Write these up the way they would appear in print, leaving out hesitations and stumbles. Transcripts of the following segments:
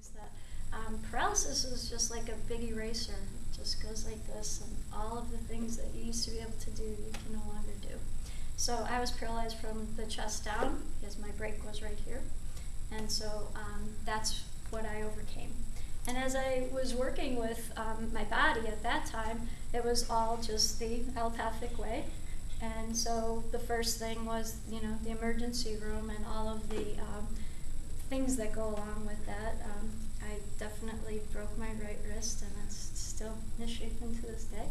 is that paralysis is just like a big eraser. It just goes like this, and all of the things that you used to be able to do, you can no longer do. So I was paralyzed from the chest down because my break was right here. And so that's what I overcame. And as I was working with my body at that time, it was all just the allopathic way. And so the first thing was, you know, the emergency room and all of the things that go along with that. I definitely broke my right wrist, and it's still misshapen to this day.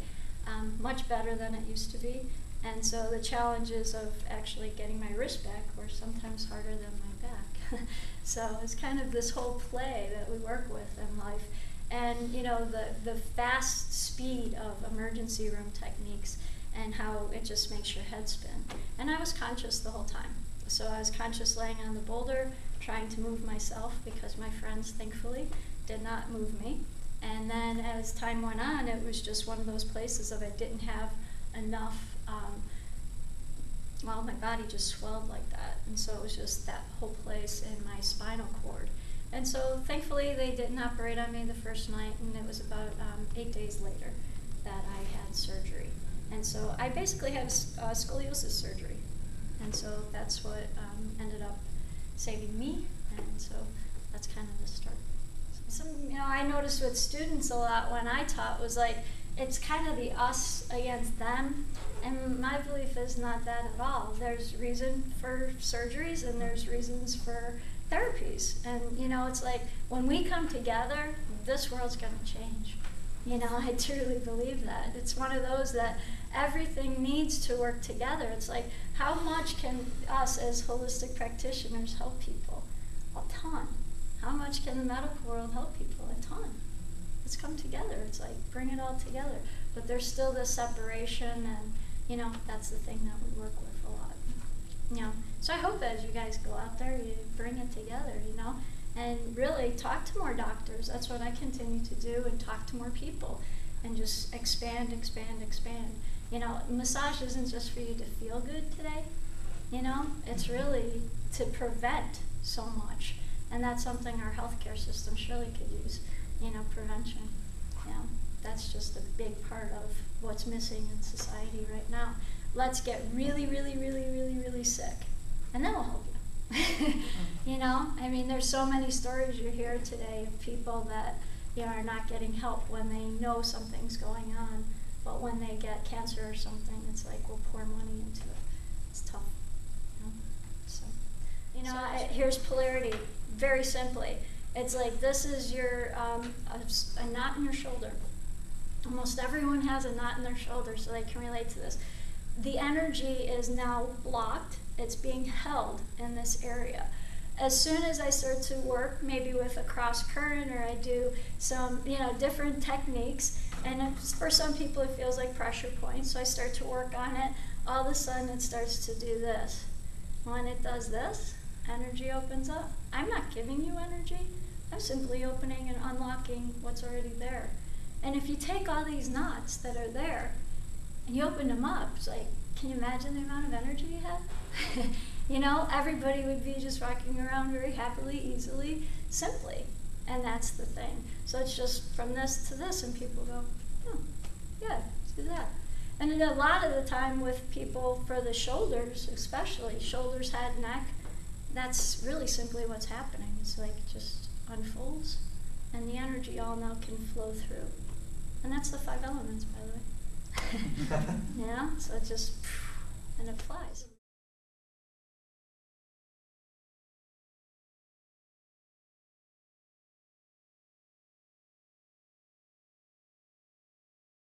Much better than it used to be. And so the challenges of actually getting my wrist back were sometimes harder than my back. So it's kind of this whole play that we work with in life. And you know, the fast speed of emergency room techniques and how it just makes your head spin. And I was conscious the whole time. So I was conscious laying on the boulder, trying to move myself because my friends, thankfully, did not move me. And then as time went on, it was just one of those places of I didn't have enough, well, my body just swelled like that. And so it was just that whole place in my spinal cord. And so thankfully they didn't operate on me the first night, and it was about 8 days later that I had surgery. And so I basically had scoliosis surgery. And so that's what ended up saving me, and so that's kind of the start. You know, I noticed with students a lot when I taught was like, it's kind of the us against them, and my belief is not that at all. There's reason for surgeries and there's reasons for therapies, and you know, it's like when we come together, this world's going to change. You know, I truly believe that. It's one of those that everything needs to work together. It's like, how much can us as holistic practitioners help people? A ton. How much can the medical world help people? A ton. Let's come together. It's like, bring it all together. But there's still this separation, and you know, that's the thing that we work with a lot. You know, so I hope as you guys go out there, you bring it together, you know, and really talk to more doctors. That's what I continue to do, and talk to more people and just expand, expand, expand. You know, massage isn't just for you to feel good today, you know, it's really to prevent so much. And that's something our healthcare system surely could use, you know, prevention. You know, that's just a big part of what's missing in society right now. Let's get really, really, really, really, really sick, and then we'll help you. You know, I mean, there's so many stories you hear today of people that, you know, are not getting help when they know something's going on, but when they get cancer or something, it's like, we'll pour money into it. It's tough, you know? So, you know, here's polarity, very simply. It's like, this is your, a knot in your shoulder. Almost everyone has a knot in their shoulder, so they can relate to this. The energy is now blocked. It's being held in this area. As soon as I start to work, maybe with a cross current, or I do some, you know, different techniques, and for some people it feels like pressure points, so I start to work on it, all of a sudden it starts to do this. When it does this, energy opens up. I'm not giving you energy. I'm simply opening and unlocking what's already there. And if you take all these knots that are there and you open them up, it's like, can you imagine the amount of energy you have? You know, everybody would be just walking around very happily, easily, simply. And that's the thing. So it's just from this to this, and people go, oh, yeah, let's do that. And a lot of the time with people for the shoulders, especially, shoulders, head, neck, that's really simply what's happening. It's like it just unfolds, and the energy all now can flow through. And that's the 5 elements, by the way. You know, so it just, and it flies.